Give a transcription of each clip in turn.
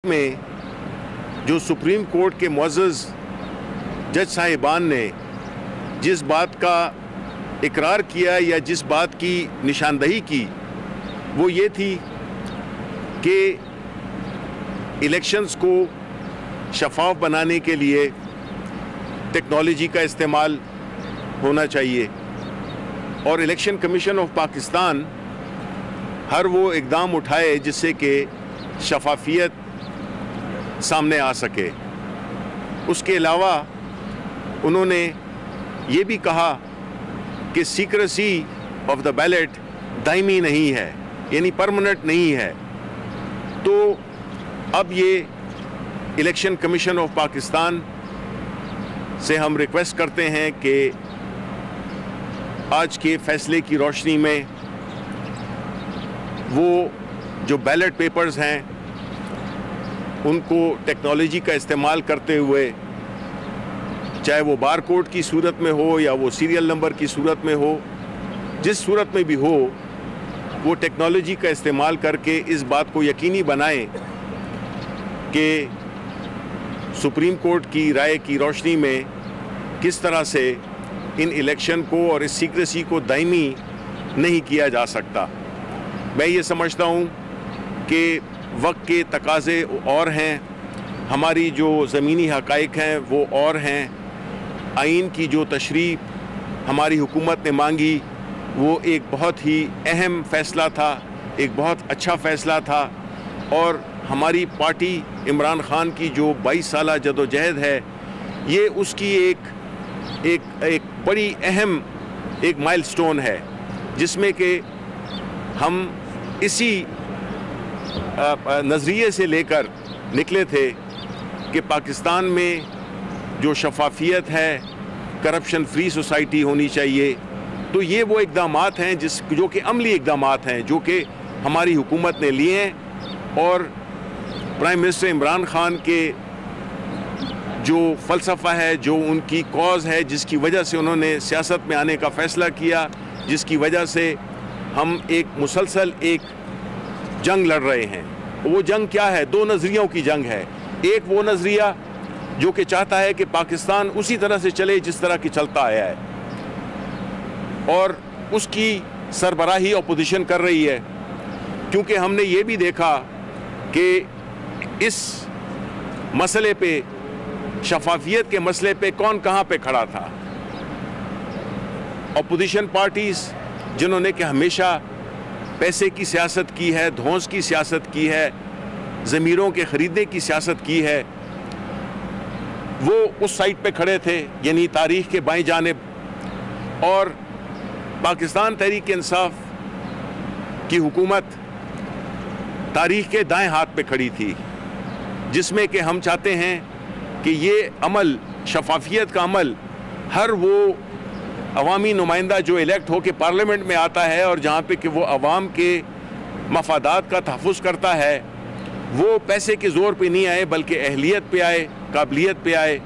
میں جو supreme court کے معزز جج صاحبان نے جس بات کا اقرار کیا یا جس بات کی نشاندہی کی وہ یہ تھی کہ الیکشنز کو شفاف بنانے کے لیے ٹیکنالوجی کا استعمال ہونا چاہیے اور الیکشن کمیشن آف پاکستان ہر وہ اقدام اٹھائے جس سے کہ شفافیت سامنے آ سکے۔ اس کے علاوہ انہوں نے یہ بھی کہا کہ سیکریسی آف دا بیلٹ دائمی نہیں ہے، یعنی پرماننٹ نہیں ہے۔ تو اب یہ الیکشن کمیشن آف پاکستان سے ہم ریکویسٹ کرتے ہیں کہ آج کے فیصلے کی روشنی میں وہ جو بیلٹ پیپرز ہیں ان کو ٹیکنالوجی کا استعمال کرتے ہوئے، چاہے وہ بار کوڈ کی صورت میں ہو یا وہ سیریل نمبر کی صورت میں ہو، جس صورت میں بھی ہو، وہ ٹیکنالوجی کا استعمال کر کے اس بات کو یقینی بنائیں کہ سپریم کورٹ کی رائے کی روشنی میں کس طرح سے ان الیکشن کو اور اس سیکریسی کو دائمی نہیں کیا جا سکتا۔ میں یہ سمجھتا ہوں کہ وقت کے تقاضے اور ہیں، ہماری جو زمینی حقائق ہیں وہ اور ہیں۔ آئین کی جو تشریح ہماری حکومت نے مانگی وہ ایک بہت ہی اہم فیصلہ تھا، ایک بہت اچھا فیصلہ تھا، اور ہماری پارٹی عمران خان کی جو 22 سالہ جدوجہد ہے، یہ اس کی ایک بڑی اہم ایک مائل سٹون ہے، جس میں کہ ہم اسی نظریے سے لے کر نکلے تھے کہ پاکستان میں جو شفافیت ہے، کرپشن فری سوسائٹی ہونی چاہیے۔ تو یہ وہ اقدامات ہیں جو کہ عملی اقدامات ہیں جو کہ ہماری حکومت نے لیے ہیں، اور پرائم منسٹر عمران خان کے جو فلسفہ ہے، جو ان کی کاز ہے، جس کی وجہ سے انہوں نے سیاست میں آنے کا فیصلہ کیا، جس کی وجہ سے ہم ایک مسلسل ایک جنگ لڑ رہے ہیں۔ وہ جنگ کیا ہے؟ دو نظریوں کی جنگ ہے۔ ایک وہ نظریہ جو کہ چاہتا ہے کہ پاکستان اسی طرح سے چلے جس طرح کی چلتا آیا ہے، اور اس کی سربراہی اپوزیشن کر رہی ہے، کیونکہ ہم نے یہ بھی دیکھا کہ اس مسئلے پہ، شفافیت کے مسئلے پہ کون کہاں پہ کھڑا تھا۔ اپوزیشن پارٹیز جنہوں نے کہ ہمیشہ پیسے کی سیاست کی ہے، دھونس کی سیاست کی ہے، ضمیروں کے خریدنے کی سیاست کی ہے، وہ اس سائٹ پہ کھڑے تھے، یعنی تاریخ کے بائیں جانب، اور پاکستان تحریک انصاف کی حکومت تاریخ کے دائیں ہاتھ پہ کھڑی تھی، جس میں کہ ہم چاہتے ہیں کہ یہ عمل، شفافیت کا عمل، ہر وہ عوامی نمائندہ جو الیکٹ ہو کے پارلیمنٹ میں آتا ہے اور جہاں پہ کہ وہ عوام کے مفادات کا تحفظ کرتا ہے، وہ پیسے کے زور پہ نہیں آئے بلکہ اہلیت پہ آئے، قابلیت پہ آئے،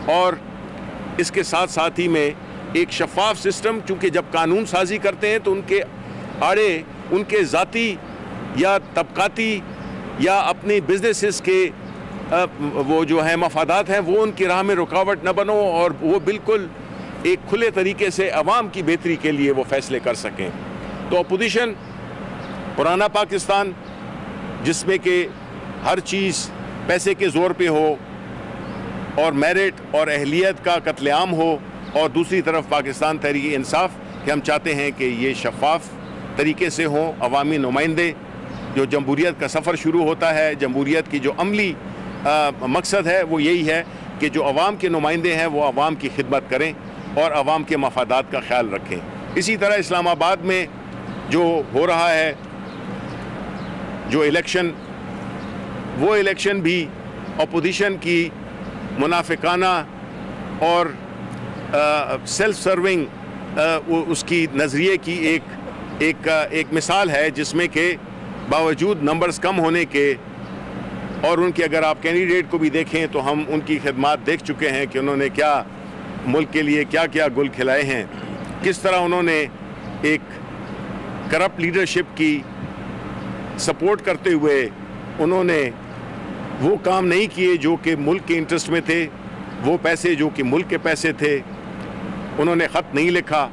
اور اس کے ساتھ ساتھ ہی میں ایک شفاف سسٹم، چونکہ جب قانون سازی کرتے ہیں تو ان کے آڑے ان کے ذاتی یا طبقاتی یا اپنی بزنسز کے وہ جو ہیں مفادات ہیں، وہ ان کی راہ میں رکاوٹ نہ بنو، اور وہ بالکل ایک کھلے طریقے سے عوام کی بہتری کے لیے وہ فیصلے کر سکیں۔ تو اپوزیشن پرانا پاکستان، جس میں کہ ہر چیز پیسے کے زور پہ ہو اور میرٹ اور اہلیت کا قتل عام ہو، اور دوسری طرف پاکستان تحریک انصاف کہ ہم چاہتے ہیں کہ یہ شفاف طریقے سے ہوں، عوامی نمائندے، جو جمہوریت کا سفر شروع ہوتا ہے، جمہوریت کی جو عملی مقصد ہے وہ یہی ہے کہ جو عوام کے نمائندے ہیں وہ عوام کی خدمت کریں اور عوام کے مفادات کا خیال رکھیں۔ اسی طرح اسلام آباد میں جو ہو رہا ہے جو الیکشن، وہ الیکشن بھی اپوزیشن کی منافقانہ اور سیلف سرونگ اس کی نظریے کی ایک مثال ہے، جس میں کہ باوجود نمبرز کم ہونے کے، اور ان کے اگر آپ کینڈیڈیٹ کو بھی دیکھیں تو ہم ان کی خدمات دیکھ چکے ہیں کہ انہوں نے کیا ملک کے لیے کیا کیا گل کھلائے ہیں، کس طرح انہوں نے ایک کرپٹ لیڈرشپ کی سپورٹ کرتے ہوئے انہوں نے وہ کام نہیں کیے جو کہ ملک کے انٹرسٹ میں تھے، وہ پیسے جو کہ ملک کے پیسے تھے انہوں نے خط نہیں لکھا،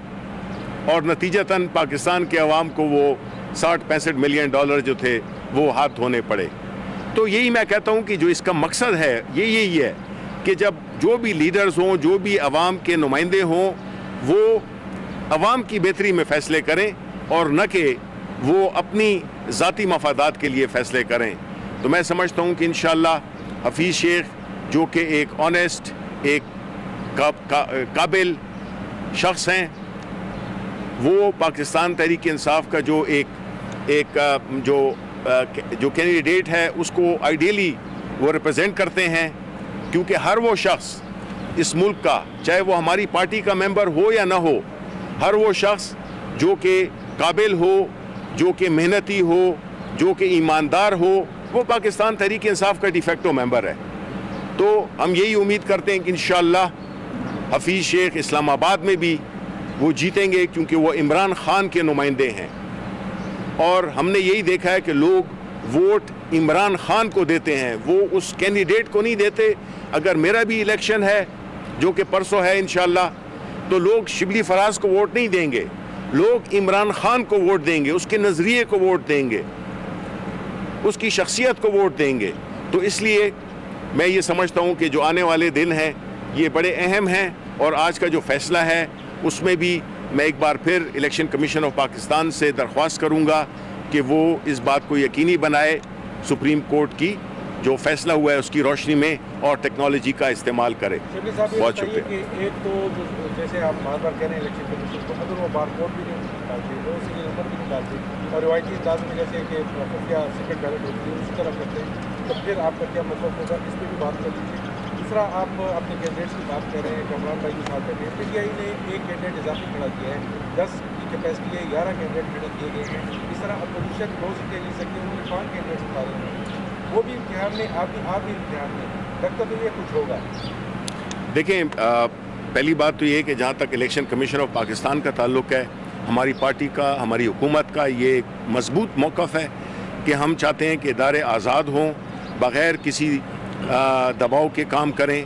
اور نتیجتاً پاکستان کے عوام کو وہ 60-65 ملین ڈالر جو تھے وہ ہاتھ دھونے پڑے۔ تو یہی میں کہتا ہوں کہ جو اس کا مقصد ہے یہ یہی ہے کہ جب جو بھی لیڈرز ہوں، جو بھی عوام کے نمائندے ہوں، وہ عوام کی بہتری میں فیصلے کریں اور نہ کہ وہ اپنی ذاتی مفادات کے لیے فیصلے کریں۔ تو میں سمجھتا ہوں کہ انشاءاللہ حفیظ شیخ جو کہ ایک آنیسٹ، ایک قابل شخص ہیں، وہ پاکستان تحریک انصاف کا جو ایک جو کینڈیڈیٹ ہے اس کو آئیڈیلی وہ ریپرزینٹ کرتے ہیں، کیونکہ ہر وہ شخص اس ملک کا، چاہے وہ ہماری پارٹی کا ممبر ہو یا نہ ہو، ہر وہ شخص جو کہ قابل ہو، جو کہ محنتی ہو، جو کہ ایماندار ہو، وہ پاکستان تحریک انصاف کا ڈی فیکٹو ممبر ہے۔ تو ہم یہی امید کرتے ہیں کہ انشاءاللہ حفیظ شیخ اسلام آباد میں بھی وہ جیتیں گے، کیونکہ وہ عمران خان کے نمائندے ہیں، اور ہم نے یہی دیکھا ہے کہ لوگ ووٹ عمران خان کو دیتے ہیں، وہ اس کینڈیڈیٹ کو نہیں دیتے۔ اگر میرا بھی الیکشن ہے جو کہ پرسوں ہے انشاءاللہ، تو لوگ شبلی فراز کو ووٹ نہیں دیں گے، لوگ عمران خان کو ووٹ دیں گے، اس کے نظریے کو ووٹ دیں گے، اس کی شخصیت کو ووٹ دیں گے۔ تو اس لیے میں یہ سمجھتا ہوں کہ جو آنے والے دن ہیں یہ بڑے اہم ہیں، اور آج کا جو فیصلہ ہے اس میں بھی میں ایک بار پھر الیکشن کمیشن آف پاکستان سے درخواست کروں گا کہ وہ اس بات کو یقینی بنائے سپریم کورٹ کی جو فیصلہ ہوا ہے اس کی روشنی میں، اور ٹیکنالوجی کا استعمال کرے۔ بہت شکریہ۔ ایک تو جیسے آپ بار بار کہہ رہے ہیں الیکشن کمیشن کو، اگر وہ بار کوڈ بھی نہیں ڈالتے، وہ سیریل نمبر بھی نہیں ڈالتے، اور روایتی انداز میں جیسے کہ خفیہ سیکرٹ بیلٹ ہوتی ہے اسی طرح کرتے ہیں، تو پھر آپ کا کیا مطلب ہوگا؟ اس پہ بھی بات کر لیجیے۔ دوسرا، آپ اپنے کینڈیڈیٹس کی بات کر رہے ہیں، کمران بھائی کے ساتھ بیٹھے ہیں، پی ٹی آئی نے ایک کینڈیڈیٹ اضافی کھڑا کیا ہے، 10 کی کیپیسٹی ہے، 11 کینڈیڈیٹ کھڑے کیے گئے ہیں۔ اس طرح اپوزیشن 2 سیٹیں لے سکتی ہے، انہوں نے 5 کینڈیڈیٹس اتارے ہیں، وہ بھی امتحان میں، آپ بھی امتحان میں، لگتا تو یہ کچھ ہوگا؟ دیکھیں، پہلی بات تو یہ ہے کہ جہاں تک الیکشن کمیشن آف پاکستان کا تعلق ہے، ہماری پارٹی کا، ہماری حکومت کا یہ ایک مضبوط موقف ہے کہ ہم چاہتے ہیں کہ ادارے آزاد ہوں، بغیر کسی دباؤ کے کام کریں،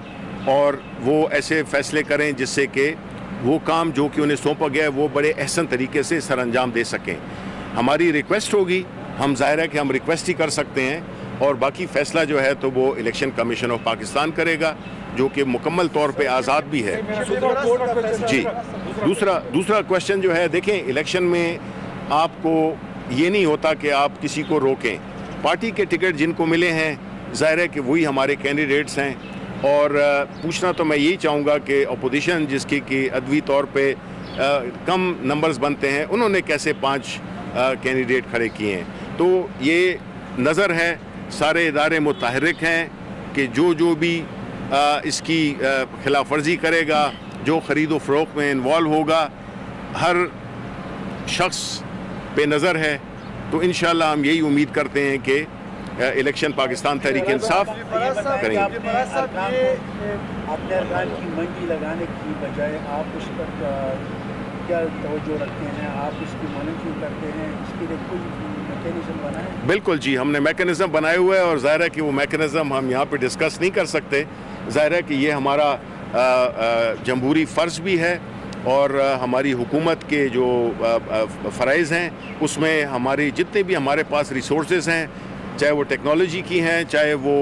اور وہ ایسے فیصلے کریں جس سے کہ وہ کام جو کہ انہیں سونپا گیا ہے وہ بڑے احسن طریقے سے سر انجام دے سکیں۔ ہماری ریکویسٹ ہوگی، ہم ظاہر ہے کہ ہم ریکویسٹ ہی کر سکتے ہیں، اور باقی فیصلہ جو ہے تو وہ الیکشن کمیشن آف پاکستان کرے گا، جو کہ مکمل طور پہ آزاد بھی ہے۔ جی، دوسرا کوشچن جو ہے، دیکھیں الیکشن میں آپ کو یہ نہیں ہوتا کہ آپ کسی کو روکیں، پارٹی کے ٹکٹ جن کو ملے ہیں ظاہر ہے کہ وہی ہمارے کینڈیڈیٹس ہیں، اور پوچھنا تو میں یہی چاہوں گا کہ اپوزیشن جس کی کہ عدوی طور پہ کم نمبرز بنتے ہیں، انہوں نے کیسے 5 کینڈیڈیٹ کھڑے کیے ہیں؟ تو یہ نظر ہے، سارے ادارے متحرک ہیں کہ جو بھی اس کی خلاف ورزی کرے گا، جو خرید و فروخت میں انوالو ہوگا، ہر شخص پہ نظر ہے۔ تو انشاءاللہ ہم یہی امید کرتے ہیں کہ الیکشن پاکستان تحریک انصاف کریں گے۔ اپنے ارکان کی منڈی لگانے کی بجائے آپ اس پر کیا توجہ رکھتے ہیں؟ آپ اس کی مانیٹرنگ کرتے ہیں؟ اس کے لیے کوئی میکینزم بنائیں؟ بالکل جی، ہم نے میکینزم بنائے ہوئے ہیں، اور ظاہر ہے کہ وہ میکینزم ہم یہاں پہ ڈسکس نہیں کر سکتے۔ ظاہر ہے کہ یہ ہمارا جمہوری فرض بھی ہے، اور ہماری حکومت کے جو فرائض ہیں اس میں ہماری جتنے بھی ہمارے پاس ریسورسز ہیں، چاہے وہ ٹیکنالوجی کی ہیں، چاہے وہ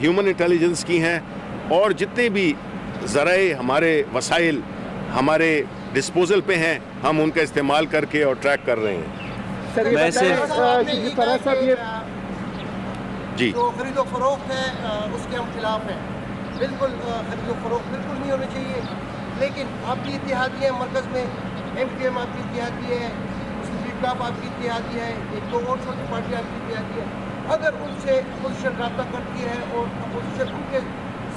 ہیومن انٹیلیجنس کی ہیں، اور جتنے بھی ذرائع ہمارے وسائل ہمارے ڈسپوزل پہ ہیں، ہم ان کا استعمال کر کے اور ٹریک کر رہے ہیں۔ جی، جو خرید و فروخت ہے اس کے ہم خلاف ہیں، بالکل خرید و فروخت بالکل نہیں ہونی چاہیے، لیکن آپ کی اتحادی ہے مرکز میں، ایم پی ایم آپ کی اتحادی ہے، مسلم لیگ آپ کی اتحادی ہے، ایک دو اور چھوٹی پارٹی آپ کی اتحادی ہے، اگر ان سے اپوزیشن رابطہ کرتی ہے اور اپوزیشن ان کے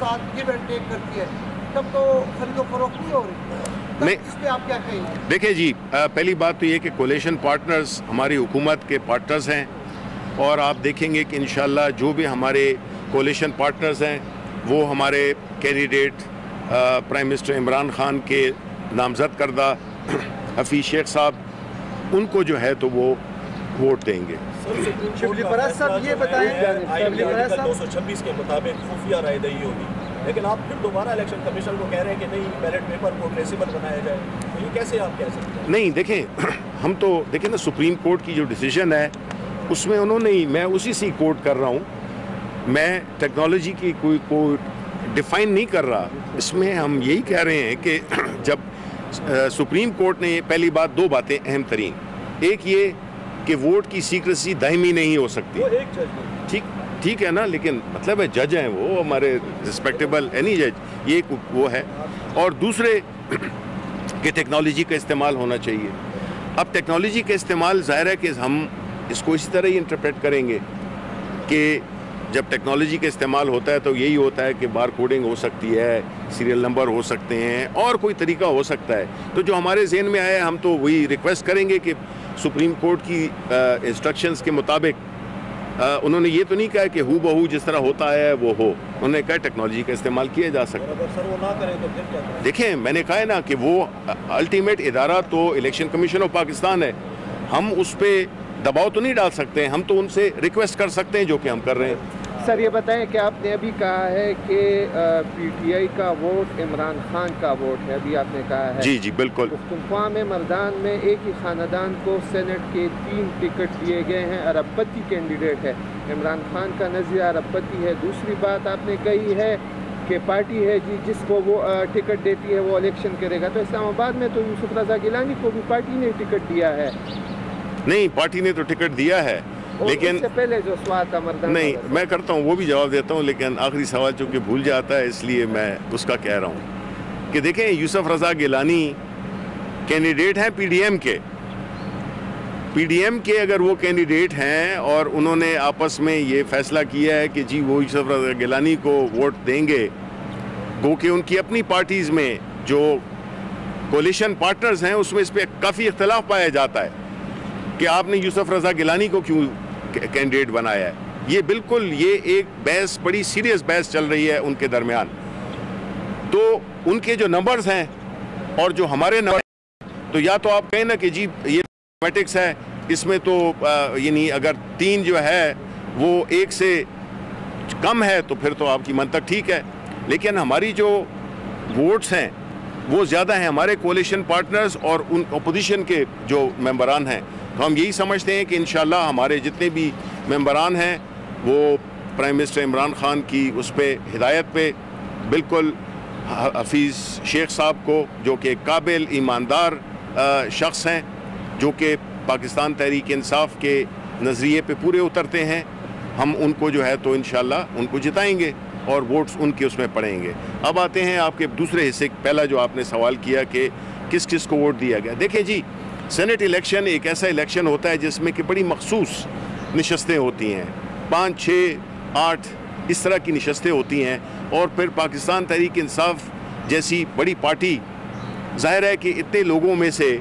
ساتھ گیو اینڈ ٹیک کرتی ہے، تب تو خرید و فروخت نہیں ہو رہی۔ اس پہ آپ کیا کہیں گے؟ دیکھیں جی، پہلی بات تو یہ کہ کولیشن پارٹنرز ہماری حکومت کے پارٹنرز ہیں، اور آپ دیکھیں گے کہ انشاءاللہ جو بھی ہمارے کولیشن پارٹنرز ہیں وہ ہمارے candidate prime minister Imran Khan کے نامزد کردہ حفیظ شیخ صاحب، ان کو جو ہے تو وہ ووٹ دیں گے. شبلی فراز صاحب یہ بتائیں, 226 کے مطابق خفیہ رائے دہی ہوگی, لیکن آپ پھر دوبارہ الیکشن کمیشن کو کہہ رہے ہیں کہ نہیں بیلٹ پیپر کو ٹریسیبل بنایا جائے, تو یہ کیسے آپ کہہ سکتے ہیں؟ نہیں دیکھیں, ہم تو دیکھیں نا سپریم کورٹ کی جو ڈیسیجن ہے اس میں انہوں نے, میں اسی سے کوٹ کر رہا ہوں, میں ٹیکنالوجی کی کوئی ڈیفائن نہیں کر رہا. اس میں ہم یہی کہہ رہے ہیں کہ جب سپریم کورٹ نے پہلی بات, دو باتیں اہم ترین, ایک یہ کہ ووٹ کی سیکریسی دائمی نہیں ہو سکتی, ٹھیک ہے نا, لیکن مطلب ہے جج ہیں وہ ہمارے رسپیکٹیبل اینی جج, یہ وہ ہے. اور دوسرے کہ ٹیکنالوجی کا استعمال ہونا چاہیے. اب ٹیکنالوجی کا استعمال ظاہر ہے کہ ہم اس کو اسی طرح ہی انٹرپریٹ کریں گے کہ جب ٹیکنالوجی کا استعمال ہوتا ہے تو یہی ہوتا ہے کہ بار کوڈنگ ہو سکتی ہے, سیریل نمبر ہو سکتے ہیں, اور کوئی طریقہ ہو سکتا ہے. تو جو ہمارے ذہن میں آیا ہم تو وہی ریکویسٹ کریں گے کہ سپریم کورٹ کی انسٹرکشنز کے مطابق انہوں نے یہ تو نہیں کہا کہ ہو بہو جس طرح ہوتا ہے وہ ہو, انہوں نے کہا ٹیکنالوجی کا استعمال کیا جا سکتا ہے. سر وہ نہ کریں تو پھر کیا کریں؟ دیکھیں میں نے کہا ہے نا کہ وہ الٹیمیٹ ادارہ تو الیکشن کمیشن آف پاکستان ہے, ہم اس پہ دباؤ تو نہیں ڈال سکتے ہیں, ہم تو ان سے ریکویسٹ کر سکتے ہیں جو کہ ہم کر رہے ہیں. سر یہ بتائیں کہ آپ نے ابھی کہا ہے کہ پی ٹی آئی کا ووٹ عمران خان کا ووٹ ہے, ابھی آپ نے کہا ہے. جی بالکل. پختونخوا میں مردان میں ایک ہی خاندان کو سینٹ کے 3 ٹکٹ دیے گئے ہیں, ارب پتی کینڈیڈیٹ ہے, عمران خان کا نظریہ ارب پتی ہے. دوسری بات آپ نے کہی ہے کہ پارٹی ہے جی جس کو وہ ٹکٹ دیتی ہے وہ الیکشن کرے گا, تو اسلام آباد میں تو یوسف رضا گیلانی کو بھی پارٹی نے ٹکٹ دیا ہے. نہیں, پارٹی نے تو ٹکٹ دیا ہے, لیکن اس سے پہلے جو سوال تھا مردان, نہیں میں کرتا ہوں وہ بھی جواب دیتا ہوں, لیکن آخری سوال چونکہ بھول جاتا ہے اس لیے میں اس کا کہہ رہا ہوں کہ دیکھیں یوسف رضا گیلانی کینڈیڈیٹ ہیں پی ڈی ایم کے, اگر وہ کینڈیڈیٹ ہیں اور انہوں نے آپس میں یہ فیصلہ کیا ہے کہ جی وہ یوسف رضا گیلانی کو ووٹ دیں گے, گو کہ ان کی اپنی پارٹیز میں جو کولیشن پارٹنرز ہیں اس میں اس پہ کافی اختلاف پایا جاتا ہے کہ آپ نے یوسف رضا گیلانی کو کیوں کینڈیڈیٹ بنایا ہے. یہ بالکل یہ ایک بحث, بڑی سیریس بحث چل رہی ہے ان کے درمیان. تو ان کے جو نمبرز ہیں اور جو ہمارے نمبر, تو یا تو آپ کہیں نا کہ جی یہ میٹرکس ہے, اس میں تو یعنی اگر 3 جو ہے وہ 1 سے کم ہے تو پھر تو آپ کی منطق ٹھیک ہے, لیکن ہماری جو ووٹس ہیں وہ زیادہ ہیں ہمارے کولیشن پارٹنرز اور ان اپوزیشن کے جو ممبران ہیں. تو ہم یہی سمجھتے ہیں کہ انشاءاللہ ہمارے جتنے بھی ممبران ہیں وہ پرائم منسٹر عمران خان کی اس پہ ہدایت پہ بالکل حفیظ شیخ صاحب کو, جو کہ قابل ایماندار شخص ہیں, جو کہ پاکستان تحریک انصاف کے نظریے پہ پورے اترتے ہیں, ہم ان کو جو ہے تو انشاءاللہ ان کو جتائیں گے اور ووٹس ان کے اس میں پڑیں گے. اب آتے ہیں آپ کے دوسرے حصے, پہلا جو آپ نے سوال کیا کہ کس کس کو ووٹ دیا گیا. دیکھیں جی, سینٹ الیکشن ایک ایسا الیکشن ہوتا ہے جس میں کہ بڑی مخصوص نشستیں ہوتی ہیں, 5, 6, 8 اس طرح کی نشستیں ہوتی ہیں, اور پھر پاکستان تحریک انصاف جیسی بڑی پارٹی ظاہر ہے کہ اتنے لوگوں میں سے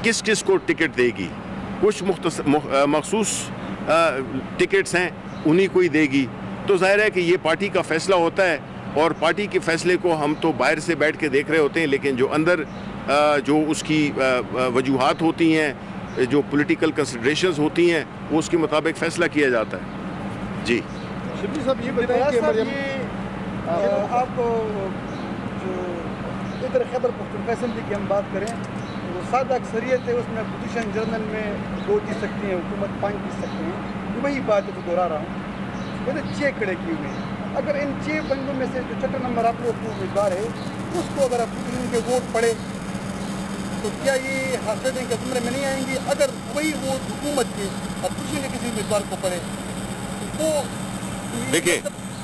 کس کس کو ٹکٹ دے گی, کچھ مخصوص ٹکٹس ہیں انہی کو ہی دے گی. تو ظاہر ہے کہ یہ پارٹی کا فیصلہ ہوتا ہے, اور پارٹی کے فیصلے کو ہم تو باہر سے بیٹھ کے دیکھ رہے ہوتے ہیں, لیکن جو اندر جو اس کی وجوہات ہوتی ہیں, جو پولیٹیکل کنسیڈریشنز ہوتی ہیں, وہ اس کے مطابق فیصلہ کیا جاتا ہے. جی شبلی صاحب یہ بتائیں کہ آپ جو ادھر خیبر پختونخوا اسمبلی کی ہم بات کریں تو سادہ اکثریت ہے, اس میں اپوزیشن جنرل میں 2 جیت سکتی ہیں, حکومت 5 جیت سکتی ہیں. وہی بات ہے تو دوہرا رہا ہوں, میں نے 6 کھڑے کیے ہوئے ہیں. اگر ان 6 بندوں میں سے جو 6 نمبر آپ لوگ امیدوار ہے اس کو اگر اپوزیشن کے ووٹ پڑے تو کیا یہ حاصل کے زمرے میں نہیں آئیں گی؟ اگر وہی ووٹ حکومت کے اپوزیشن کے کسی امیدوار کو پڑے تو دیکھیں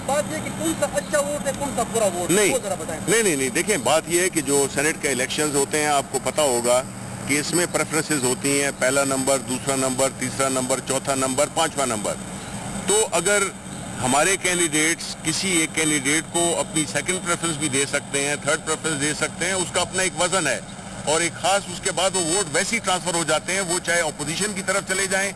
بات یہ کہ کون سا اچھا ووٹ ہے, کون سا برا ووٹ ہے, وہ ذرا بتائیں. نہیں دیکھیں بات یہ ہے کہ جو سینٹ کے الیکشنز ہوتے ہیں آپ کو پتہ ہوگا کہ اس میں پریفرنسز ہوتی ہیں, پہلا نمبر, دوسرا نمبر, تیسرا نمبر, چوتھا نمبر, 5واں نمبر. تو اگر ہمارے کینڈیڈیٹس کسی ایک کینڈیڈیٹ کو اپنی سیکنڈ پریفرنس بھی دے سکتے ہیں, تھرڈ پریفرنس دے سکتے ہیں, اس کا اپنا ایک وزن ہے, اور ایک خاص اس کے بعد وہ ووٹ ویسے ہی ٹرانسفر ہو جاتے ہیں, وہ چاہے اپوزیشن کی طرف چلے جائیں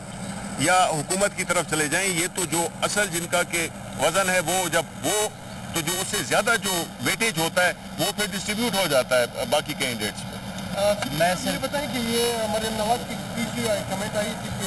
یا حکومت کی طرف چلے جائیں. یہ تو جو اصل جن کا کہ وزن ہے وہ جب وہ تو جو اس سے زیادہ جو ویٹیج ہوتا ہے وہ پھر ڈسٹریبیوٹ ہو جاتا ہے باقی کینڈیڈیٹس پہ. میں صرف بتائیں کہ یہ مریم نواز کی تیسری کمنٹ آئی تھی کہ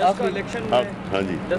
10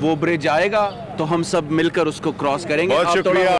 وہ برج آئے گا تو ہم سب مل کر اس کو کراس کریں گے. بہت شکریہ.